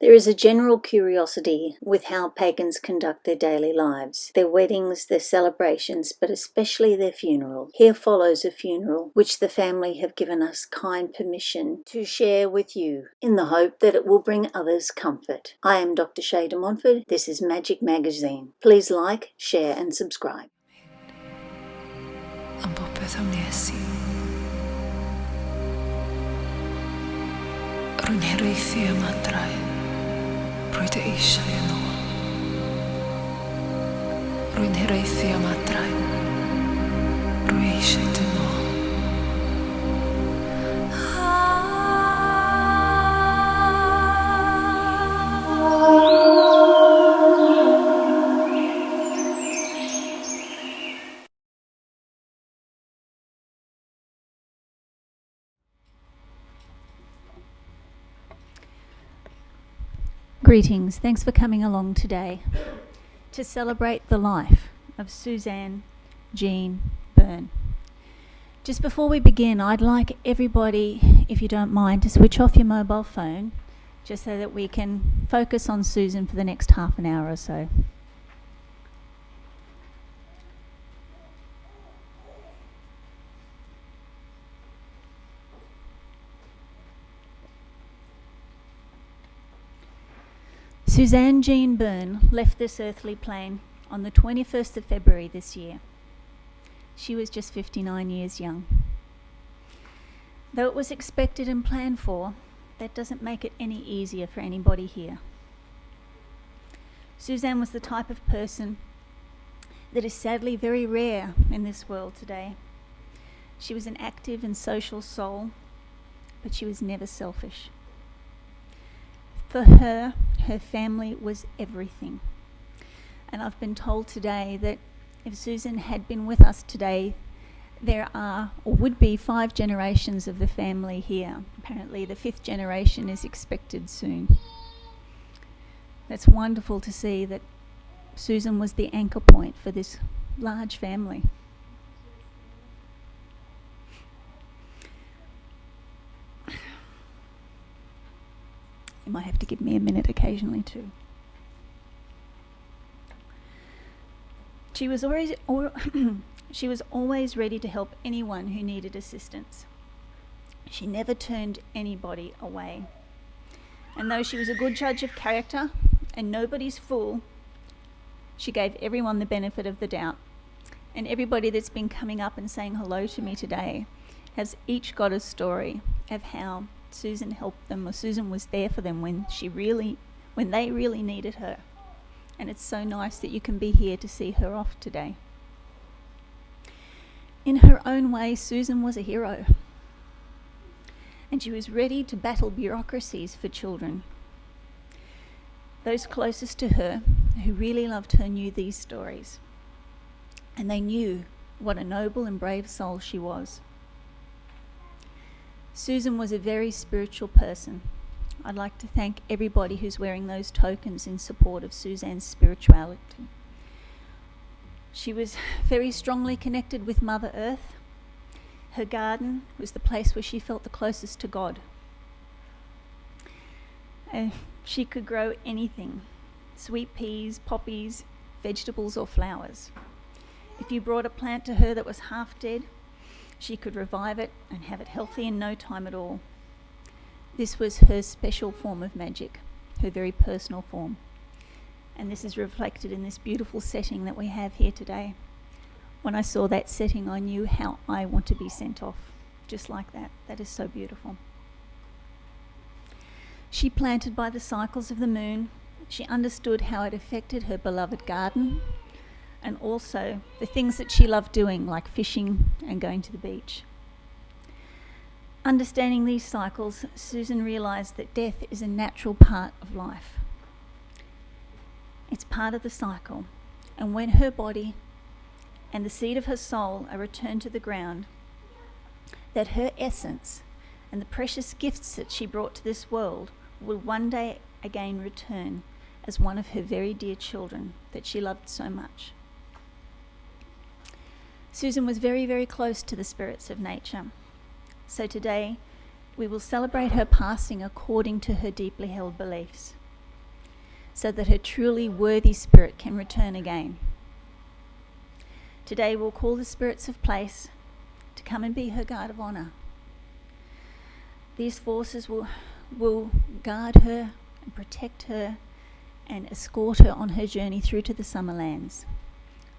There is a general curiosity with how pagans conduct their daily lives, their weddings, their celebrations, but especially their funeral. Here follows a funeral which the family have given us kind permission to share with you, in the hope that it will bring others comfort. I am Dr. Shay de Montfort. This is Magick Magazine. Please like, share and subscribe. Ang popeth amnesi. Rwy'n hiraethu am adrau, roedd eisiau yno. Rwy'n hiraethu am adrau, rwy eisiau dyno. Greetings, thanks for coming along today to celebrate the life of Suzanne Jean Byrne. Just before we begin, I'd like everybody, if you don't mind, to switch off your mobile phone just so that we can focus on Susan for the next half an hour or so. Suzanne Jean Byrne left this earthly plane on the 21st of February this year. She was just 59 years young. Though it was expected and planned for, that doesn't make it any easier for anybody here. Suzanne was the type of person that is sadly very rare in this world today. She was an active and social soul, but she was never selfish. For her, her family was everything. And I've been told today that if Susan had been with us today, there are, or would be, 5 generations of the family here. Apparently the 5th generation is expected soon. It's wonderful to see that Susan was the anchor point for this large family. You might have to give me a minute occasionally too. She was always ready to help anyone who needed assistance. She never turned anybody away. And though she was a good judge of character and nobody's fool, she gave everyone the benefit of the doubt. And everybody that's been coming up and saying hello to me today has each got a story of how Susan helped them, or Susan was there for them when they really needed her. And it's so nice that you can be here to see her off today. In her own way, Susan was a hero. And she was ready to battle bureaucracies for children. Those closest to her, who really loved her, knew these stories. And they knew what a noble and brave soul she was. Susan was a very spiritual person. I'd like to thank everybody who's wearing those tokens in support of Suzanne's spirituality. She was very strongly connected with Mother Earth. Her garden was the place where she felt the closest to God. She could grow anything: sweet peas, poppies, vegetables or flowers. If you brought a plant to her that was half dead, she could revive it and have it healthy in no time at all. This was her special form of magic, her very personal form. And this is reflected in this beautiful setting that we have here today. When I saw that setting, I knew how I want to be sent off, just like that. That is so beautiful. She planted by the cycles of the moon. She understood how it affected her beloved garden, and also the things that she loved doing, like fishing and going to the beach. Understanding these cycles, Susan realised that death is a natural part of life. It's part of the cycle, and when her body and the seed of her soul are returned to the ground, that her essence and the precious gifts that she brought to this world will one day again return as one of her very dear children that she loved so much. Susan was very, very close to the spirits of nature. So today we will celebrate her passing according to her deeply held beliefs. so that her truly worthy spirit can return again. Today we'll call the spirits of place to come and be her guard of honour. These forces will guard her and protect her and escort her on her journey through to the summer lands,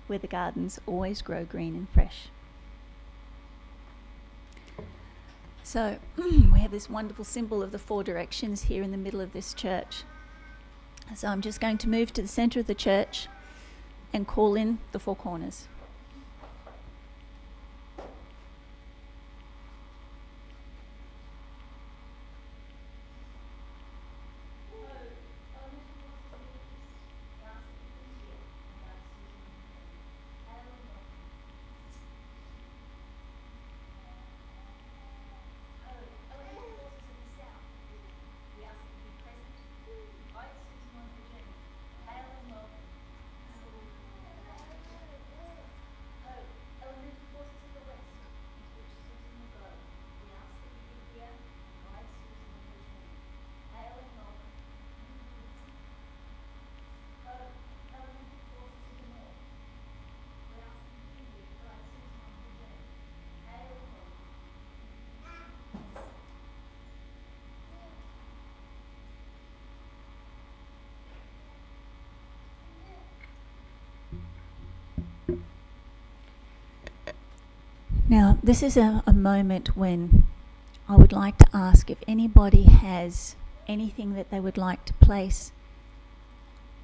where the gardens always grow green and fresh. So we have this wonderful symbol of the 4 directions here in the middle of this church. So I'm just going to move to the centre of the church and call in the 4 corners. Now, this is a moment when I would like to ask if anybody has anything that they would like to place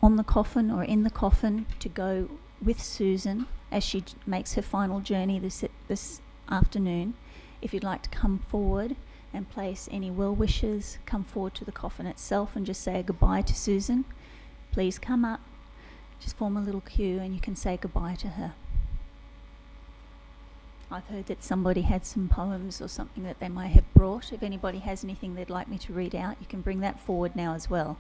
on the coffin or in the coffin to go with Susan as she makes her final journey this afternoon. If you'd like to come forward and place any well wishes, come forward to the coffin itself and just say goodbye to Susan. Please come up, just form a little queue and you can say goodbye to her. I've heard that somebody had some poems or something that they might have brought. If anybody has anything they'd like me to read out, you can bring that forward now as well.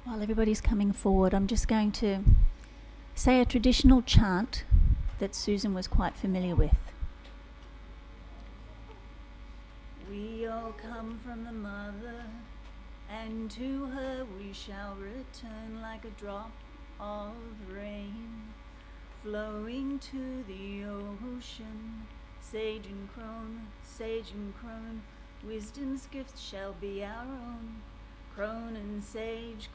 While everybody's coming forward, I'm just going to say a traditional chant that Susan was quite familiar with. We all come from the mother, and to her we shall return like a drop of rain, flowing to the ocean. Sage and crone, wisdom's gift shall be our own. Crone and sage,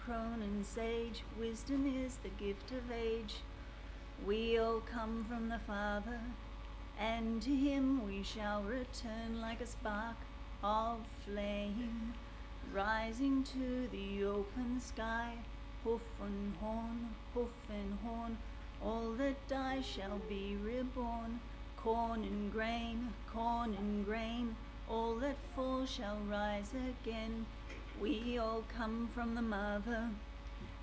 wisdom is the gift of age. We all come from the Father, and to him we shall return like a spark of flame, rising to the open sky. Hoof and horn, all that die shall be reborn. Corn and grain, all that fall shall rise again. We all come from the mother,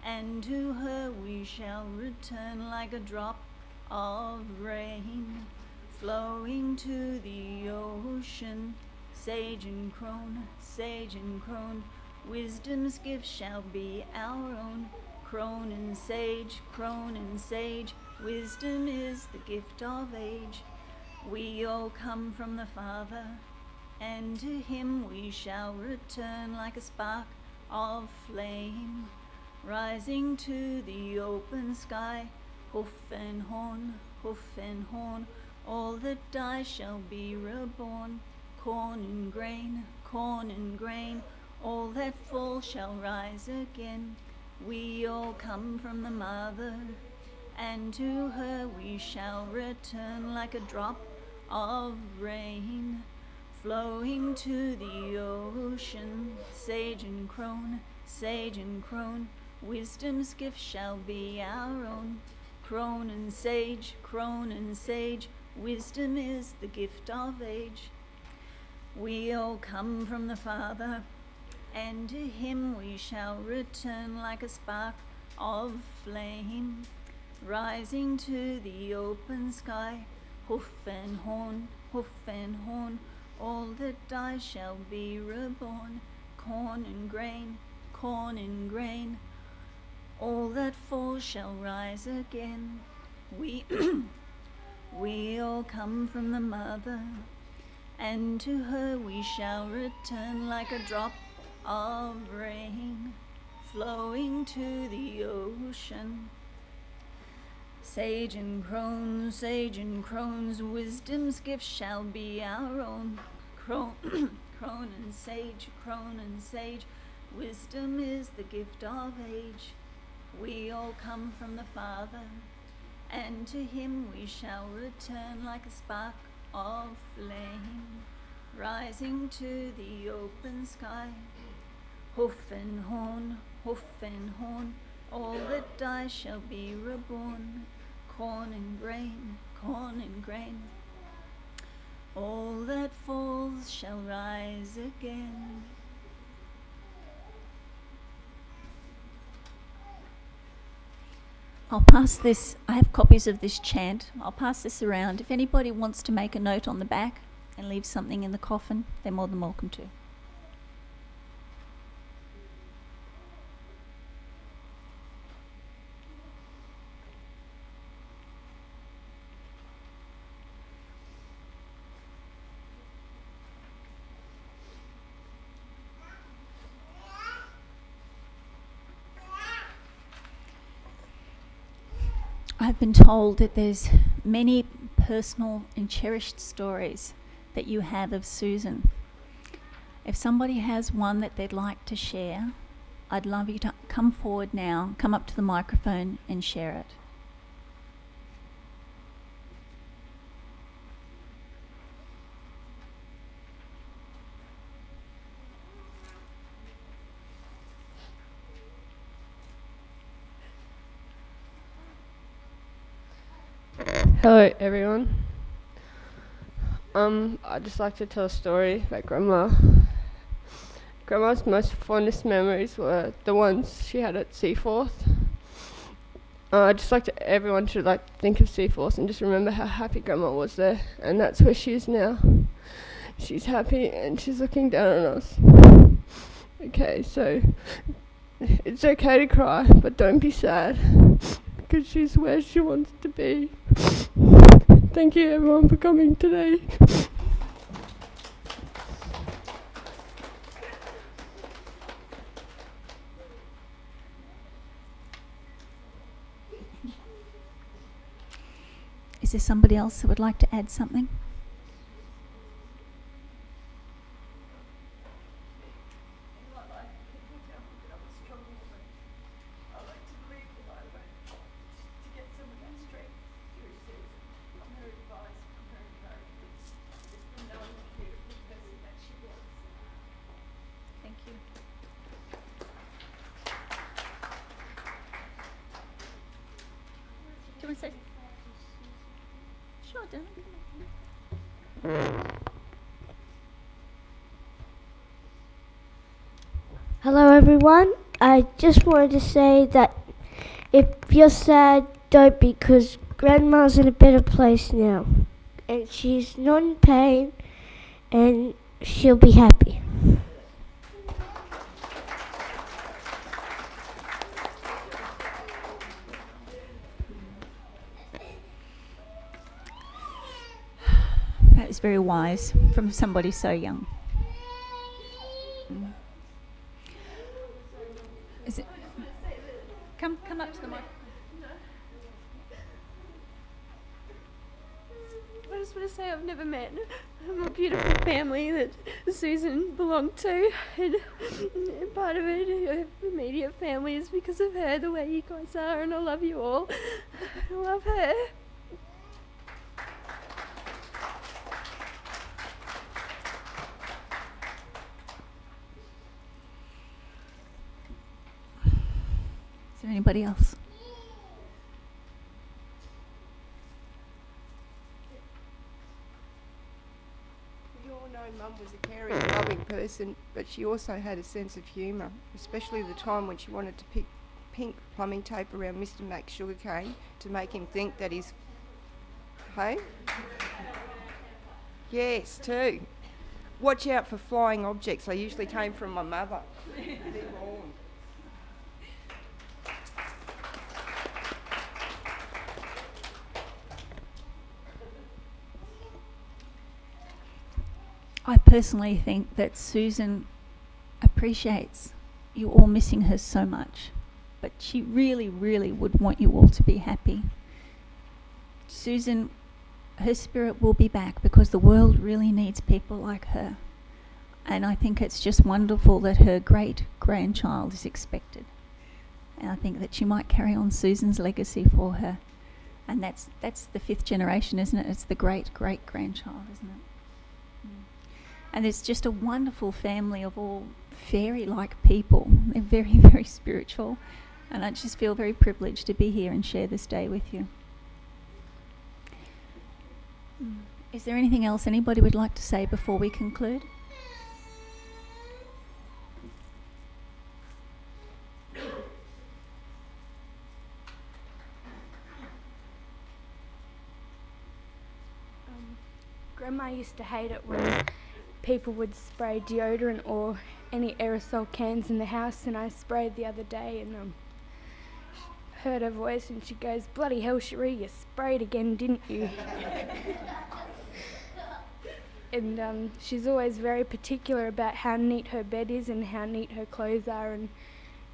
and to her we shall return like a drop of rain, flowing to the ocean. Sage and crone, wisdom's gift shall be our own. Crone and sage, wisdom is the gift of age. We all come from the Father, and to him we shall return like a spark of flame, rising to the open sky. Hoof and horn, all that die shall be reborn. Corn and grain, all that fall shall rise again. We all come from the mother, and to her we shall return like a drop of rain, flowing to the ocean. Sage and crone, wisdom's gift shall be our own. Crone and sage, wisdom is the gift of age. We all come from the Father, and to him we shall return like a spark of flame, rising to the open sky. hoof and horn, all that die shall be reborn. Corn and grain, all that fall shall rise again. We we all come from the mother, and to her we shall return like a drop of rain flowing to the ocean. Sage and crones, wisdom's gift shall be our own. Crone and sage, wisdom is the gift of age. We all come from the Father, and to him we shall return like a spark of flame, rising to the open sky. Hoof and horn, all that die shall be reborn. Corn and grain, all that falls shall rise again. I'll pass this, I have copies of this chant. I'll pass this around. If anybody wants to make a note on the back and leave something in the coffin, they're more than welcome to. I've been told that there's many personal and cherished stories that you have of Susan. If somebody has one that they'd like to share, I'd love you to come forward now, come up to the microphone and share it. Hello everyone. I'd just like to tell a story about Grandma. Grandma's most fondest memories were the ones she had at Seaforth. I'd just like everyone to think of Seaforth and just remember how happy Grandma was there, and that's where she is now. She's happy and she's looking down on us. Okay, so it's okay to cry, but don't be sad, because she's where she wants to be. Thank you everyone for coming today. Is there somebody else that would like to add something? Thank you. Do you want to say? Sure, darling. Hello everyone, I just wanted to say that if you're sad, don't be, because Grandma's in a better place now. And she's not in pain, and she'll be happy. That is very wise from somebody so young. Is it? Come up to the mic. I just want to say I've never met a beautiful family that Susan belonged to, and part of it, her immediate family, is because of her, the way you guys are, and I love you all. I love her. Is there anybody else? We all know Mum was a caring, loving person, but she also had a sense of humour, especially the time when she wanted to pick pink plumbing tape around Mr. Mac's sugarcane to make him think that he's... Hey? Yes, too. Watch out for flying objects. They usually came from my mother. I personally think that Susan appreciates you all missing her so much, but she really, really would want you all to be happy. Susan, her spirit will be back because the world really needs people like her. And I think it's just wonderful that her great-grandchild is expected. And I think that she might carry on Susan's legacy for her. And that's the 5th generation, isn't it? It's the great-great-grandchild, isn't it? And it's just a wonderful family of all fairy-like people. They're very, very spiritual. And I just feel very privileged to be here and share this day with you. Is there anything else anybody would like to say before we conclude? Grandma used to hate it when people would spray deodorant or any aerosol cans in the house, and I sprayed the other day and heard her voice and she goes, "Bloody hell, Cherie, you sprayed again, didn't you?" And she's always very particular about how neat her bed is and how neat her clothes are, and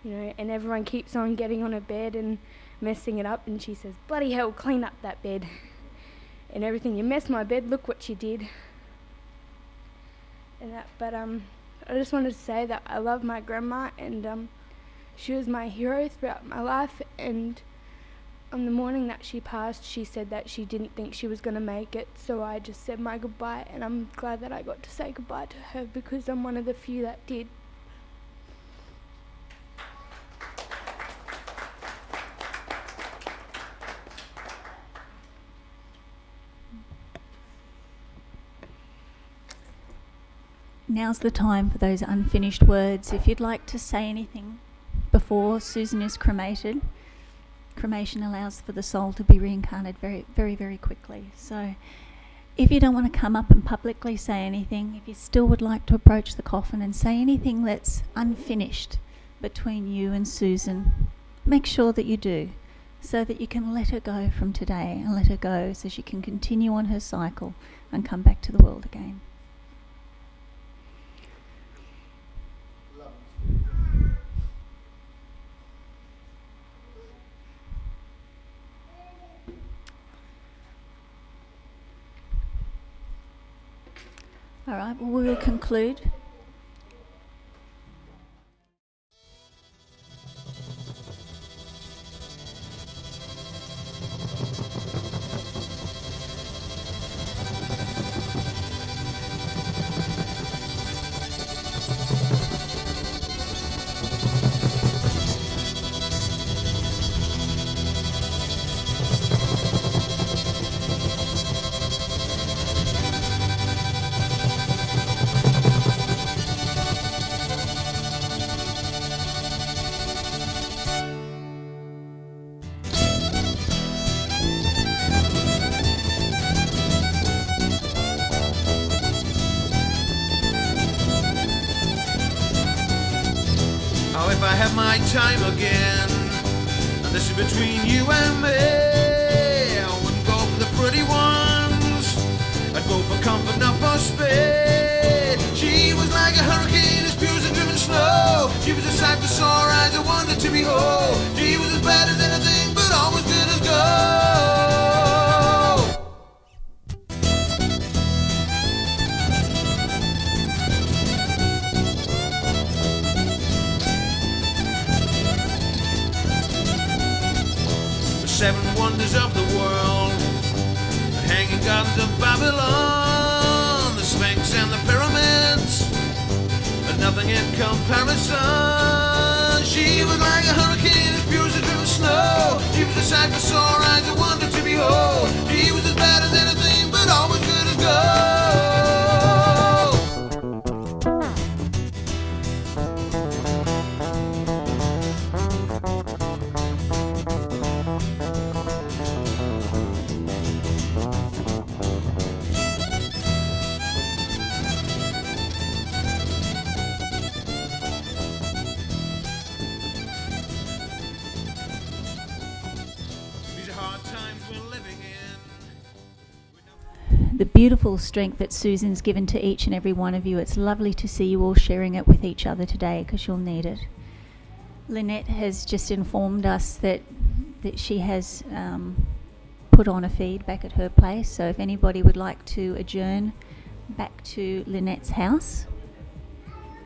and everyone keeps on getting on her bed and messing it up, and she says, "Bloody hell, clean up that bed and everything. You messed my bed, look what you did." And but I just wanted to say that I love my grandma, and she was my hero throughout my life. And on the morning that she passed, she said that she didn't think she was going to make it, so I just said my goodbye, and I'm glad that I got to say goodbye to her because I'm one of the few that did. Now's the time for those unfinished words. If you'd like to say anything before Susan is cremated, cremation allows for the soul to be reincarnated very, very, very quickly. So if you don't want to come up and publicly say anything, if you still would like to approach the coffin and say anything that's unfinished between you and Susan, make sure that you do, so that you can let her go from today and let her go so she can continue on her cycle and come back to the world again. All right, well, we will conclude. Oh, if I have my time again, and this is between you and me, I wouldn't go for the pretty ones, I'd go for comfort, not for speed. She was like a hurricane, as pure as driven snow. She was a sight for sore eyes, a wonder to behold. She was as bad as anything, but always good as gold. Seven wonders of the world, the hanging gardens of Babylon, the Sphinx and the pyramids, but nothing in comparison. She was like a hurricane, as pure as driven snow. She was a sight for sore eyes, a wonder to behold. She was as bad as anything, but always good as gold. the beautiful strength that Susan's given to each and every one of you. It's lovely to see you all sharing it with each other today, because you'll need it. Lynette has just informed us that she has put on a feed back at her place, so if anybody would like to adjourn back to Lynette's house.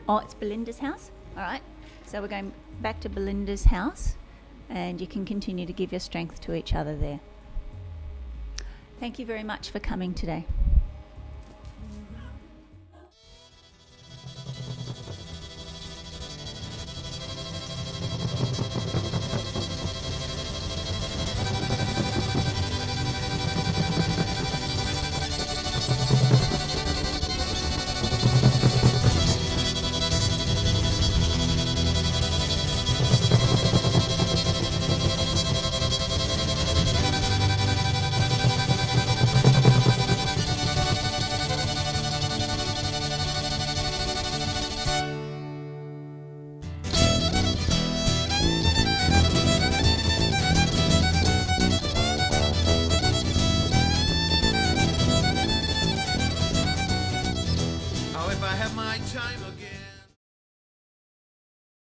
Oh, it's Belinda's house? All right. So we're going back to Belinda's house, and you can continue to give your strength to each other there. Thank you very much for coming today.